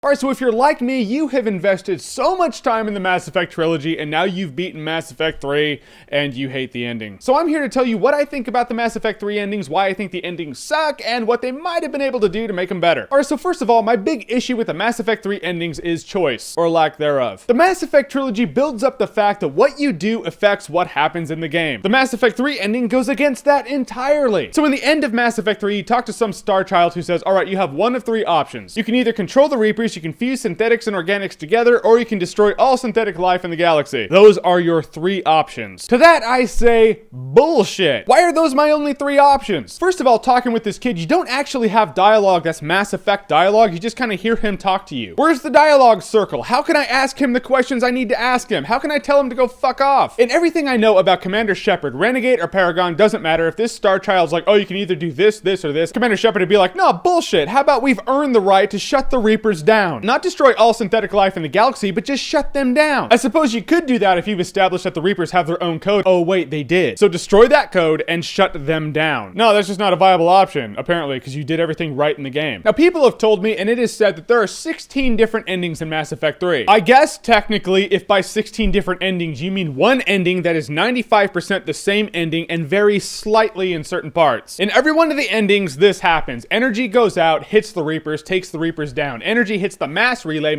Alright, so if you're like me, you have invested so much time in the Mass Effect trilogy, and now you've beaten Mass Effect 3, and you hate the ending. So I'm here to tell you what I think about the Mass Effect 3 endings, why I think the endings suck, and what they might have been able to do to make them better. Alright, so first of all, my big issue with the Mass Effect 3 endings is choice, or lack thereof. The Mass Effect trilogy builds up the fact that what you do affects what happens in the game. The Mass Effect 3 ending goes against that entirely. So in the end of Mass Effect 3, you talk to some star child who says, alright, you have one of three options. You can either control the Reapers, you can fuse synthetics and organics together, or you can destroy all synthetic life in the galaxy. Those are your three options. To that I say, bullshit. Why are those my only three options? First of all, talking with this kid, you don't actually have dialogue that's Mass Effect dialogue, you just kind of hear him talk to you. Where's the dialogue circle? How can I ask him the questions I need to ask him? How can I tell him to go fuck off? And everything I know about Commander Shepard, Renegade or Paragon, doesn't matter. If this star child's like, oh, you can either do this, this, or this, Commander Shepard would be like, no, bullshit. How about we've earned the right to shut the Reapers down? Not destroy all synthetic life in the galaxy, but just shut them down. I suppose you could do that if you've established that the Reapers have their own code. Oh wait, they did. So destroy that code and shut them down. No, that's just not a viable option, apparently, because you did everything right in the game. Now, people have told me, and it is said, that there are 16 different endings in Mass Effect 3. I guess, technically, if by 16 different endings you mean one ending that is 95% the same ending and varies slightly in certain parts. In every one of the endings, this happens. Energy goes out, hits the Reapers, takes the Reapers down. Energy hits the mass relay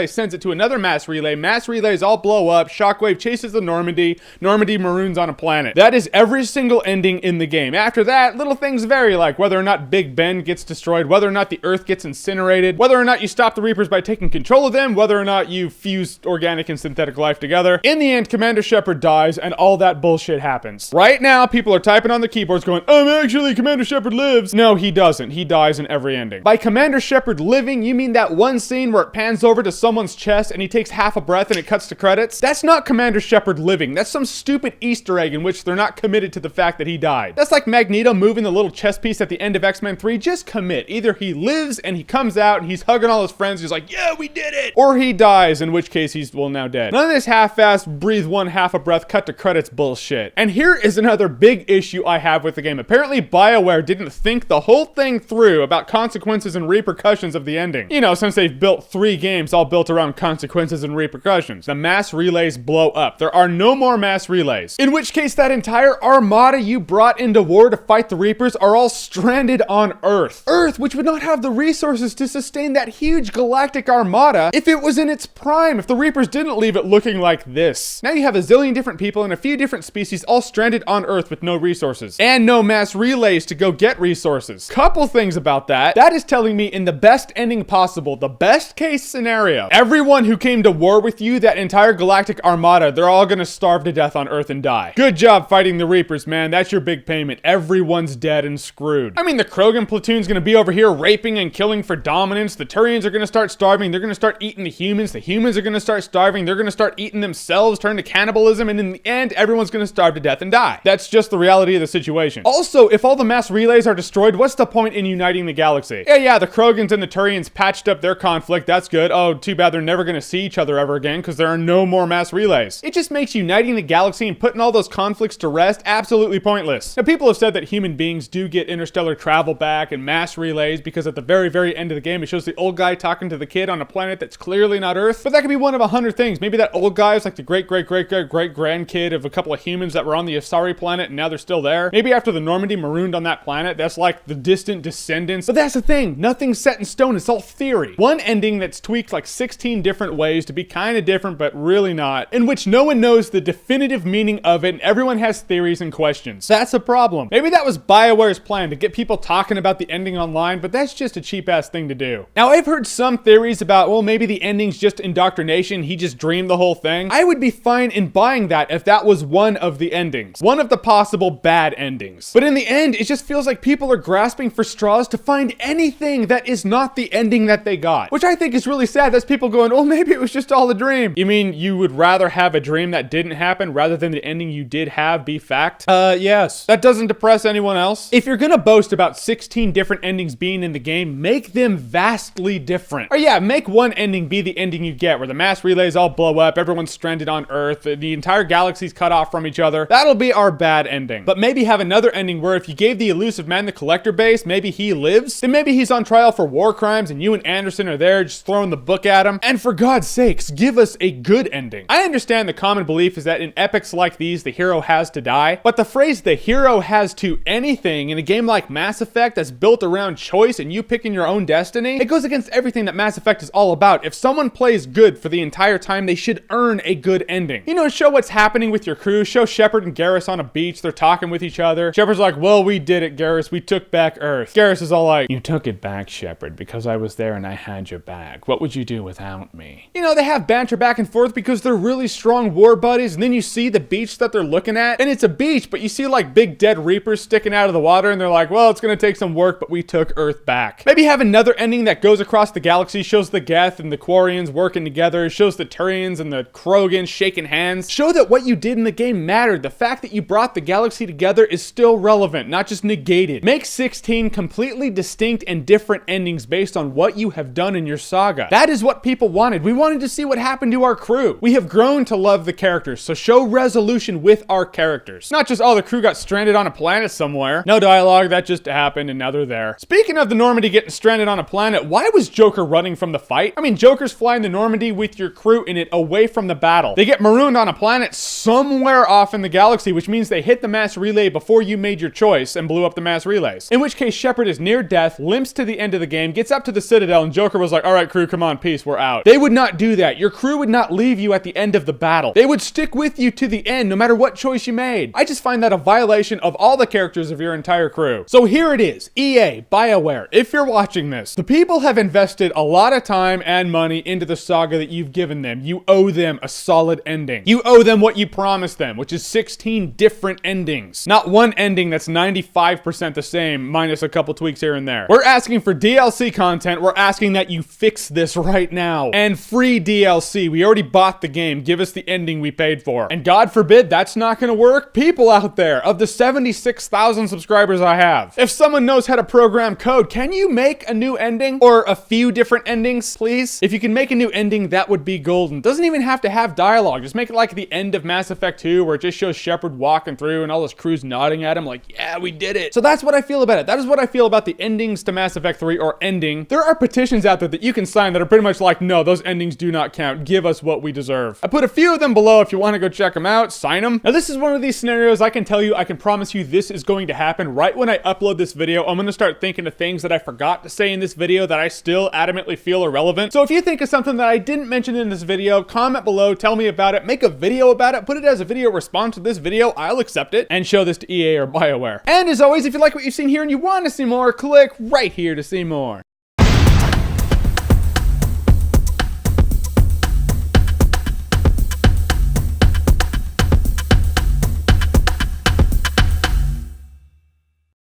sends it to another mass relays all blow up, Shockwave chases the Normandy maroons on a planet. That is every single ending in the game. After that, little things vary, like whether or not Big Ben gets destroyed, whether or not the Earth gets incinerated, whether or not you stop the Reapers by taking control of them, whether or not you fuse organic and synthetic life together. In the end, Commander Shepard dies, and all that bullshit happens. Right now, people are typing on the keyboards going, actually, Commander Shepard lives. No, he doesn't. He dies in every ending. By Commander Shepard living, you mean that one scene where it pans over to someone's chest and he takes half a breath and it cuts to credits? That's not Commander Shepard living. That's some stupid Easter egg in which they're not committed to the fact that he died. That's like Magneto moving the little chess piece at the end of X-Men 3. Just commit. Either he lives and he comes out and he's hugging all his friends, he's like, yeah, we did it! Or he dies, in which case he's, well, now dead. None of this half-assed, breathe one half a breath, cut to credits bullshit. And here is another big issue I have with the game. Apparently BioWare didn't think the whole thing through about consequences and repercussions of the ending. You know, since they've built 3 games all built around consequences and repercussions. The mass relays blow up. There are no more mass relays. In which case that entire armada you brought into war to fight the Reapers are all stranded on Earth. Earth, which would not have the resources to sustain that huge galactic armada if it was in its prime, if the Reapers didn't leave it looking like this. Now you have a zillion different people and a few different species all stranded on Earth with no resources. And no mass relays to go get resources. Couple things about that. That is telling me in the best ending possible, the best case scenario, everyone who came to war with you, that entire galactic armada, they're all gonna starve to death on Earth and die. Good job fighting the Reapers, man. That's your big payment. Everyone's dead and screwed. I mean, the Krogan platoon's gonna be over here raping and killing for dominance. The Turians are gonna start starving. They're gonna start eating the humans. The humans are gonna start starving. They're gonna start eating themselves, turn to cannibalism, and in the end, everyone's gonna starve to death and die. That's just the reality of the situation. Also, if all the mass relays are destroyed, what's the point in uniting the galaxy? Yeah, the Krogans and the Turians patched up their conflict. That's good. Oh, too bad they're never gonna see each other ever again because there are no more mass relays. It just makes uniting the galaxy and putting all those conflicts to rest absolutely pointless. Now, people have said that human beings do get interstellar travel back and mass relays because at the very, very end of the game, it shows the old guy talking to the kid on a planet that's clearly not Earth. But that could be one of 100 things. Maybe that old guy is like the great-great-great-great-great-grandkid of a couple of humans that were on the Asari planet and now they're still there. Maybe after the Normandy marooned on that planet, that's like the distant descendants. But that's the thing. Nothing's set in stone. It's all theory. One ending that's tweaked like 16 different ways to be kind of different, but really not, in which no one knows the definitive meaning of it and everyone has theories and questions. That's a problem. Maybe that was BioWare's plan to get people talking about the ending online, but that's just a cheap-ass thing to do. Now, I've heard some theories about, well, maybe the ending's just indoctrination. He just dreamed the whole thing. I would be fine in buying that if that was one of the endings. One of the possible bad endings. But in the end, it just feels like people are grasping for straws to find anything that is not the ending that they got. Which I think is really sad. That's people going, oh, maybe it was just all a dream. You mean you would rather have a dream that didn't happen rather than the ending you did have be fact? Yes. That doesn't depress anyone else. If you're gonna boast about 16 different endings being in the game, make them vastly different. Or yeah, make one ending be the ending you get, where the mass relays all blow up, everyone's stranded on Earth, the entire galaxy's cut off from each other. That'll be our bad ending. But maybe have another ending where if you gave the elusive man the collector base, maybe he lives, then maybe he's on trial for war crimes and you and Anderson are there just throwing the book at him. And for God's sakes, give us a good ending. I understand the common belief is that in epics like these, the hero has to die, but the phrase the hero has to anything in a game like Mass Effect that's built around choice and you picking your own destiny, it goes against everything that Mass Effect is all about. If someone plays good for the entire time, they should earn a good ending. You know, show what's happening with your crew. Show Shepard and Garrus on a beach. They're talking with each other. Shepard's like, well, we did it, Garrus. We took back Earth. Garrus is all like, you took it back, Shepard, because I was there and I had your back. What would you do without me? You know, they have banter back and forth because they're really strong war buddies, and then you see the beach that they're looking at, and it's a beach, but you see like big dead reapers sticking out of the water, and they're like, well, it's gonna take some work, but we took Earth back. Maybe have another ending that goes across the galaxy, shows the Geth and the Quarians working together, shows the Turians and the Krogans shaking hands. Show that what you did in the game mattered. The fact that you brought the galaxy together is still relevant, not just negated. Make 16 completely distinct and different endings based on what you have done in your saga. That is what people wanted. We wanted to see what happened to our crew. We have grown to love the characters, so show resolution with our characters. Not just, oh, the crew got stranded on a planet somewhere. No dialogue, that just happened and now they're there. Speaking of the Normandy getting stranded on a planet, why was Joker running from the fight? I mean, Joker's flying the Normandy with your crew in it away from the battle. They get marooned on a planet somewhere off in the galaxy, which means they hit the mass relay before you made your choice and blew up the mass relays. In which case, Shepard is near death, limps to the end of the game, gets up to the Citadel, and Joker was like, all right, crew, come on, peace, we're out. They would not do that. Your crew would not leave you at the end of the battle. They would stick with you to the end, no matter what choice you made. I just find that a violation of all the characters of your entire crew. So here it is. EA, BioWare, if you're watching this, the people have invested a lot of time and money into the saga that you've given them. You owe them a solid ending. You owe them what you promised them, which is 16 different endings. Not one ending that's 95% the same, minus a couple tweaks here and there. We're asking for DLC content. We're asking that you fix this right now. And free DLC. We already bought the game. Give us the ending we paid for. And God forbid that's not gonna work. People out there, of the 76,000 subscribers I have, if someone knows how to program code, can you make a new ending? Or a few different endings, please? If you can make a new ending, that would be golden. Doesn't even have to have dialogue. Just make it like the end of Mass Effect 2, where it just shows Shepard walking through and all his crew's nodding at him like, yeah, we did it. So that's what I feel about it. That is what I feel about the endings to Mass Effect 3, or ending. There are petitions out there that you can sign that are pretty much like, no, those endings do not count. Give us what we deserve. I put a few of them below if you want to go check them out. Sign them. Now, this is one of these scenarios I can tell you, I can promise you this is going to happen right when I upload this video. I'm going to start thinking of things that I forgot to say in this video that I still adamantly feel are relevant. So if you think of something that I didn't mention in this video, comment below, tell me about it, make a video about it, put it as a video response to this video. I'll accept it and show this to EA or BioWare. And as always, if you like what you've seen here and you want to see more, click right here to see more.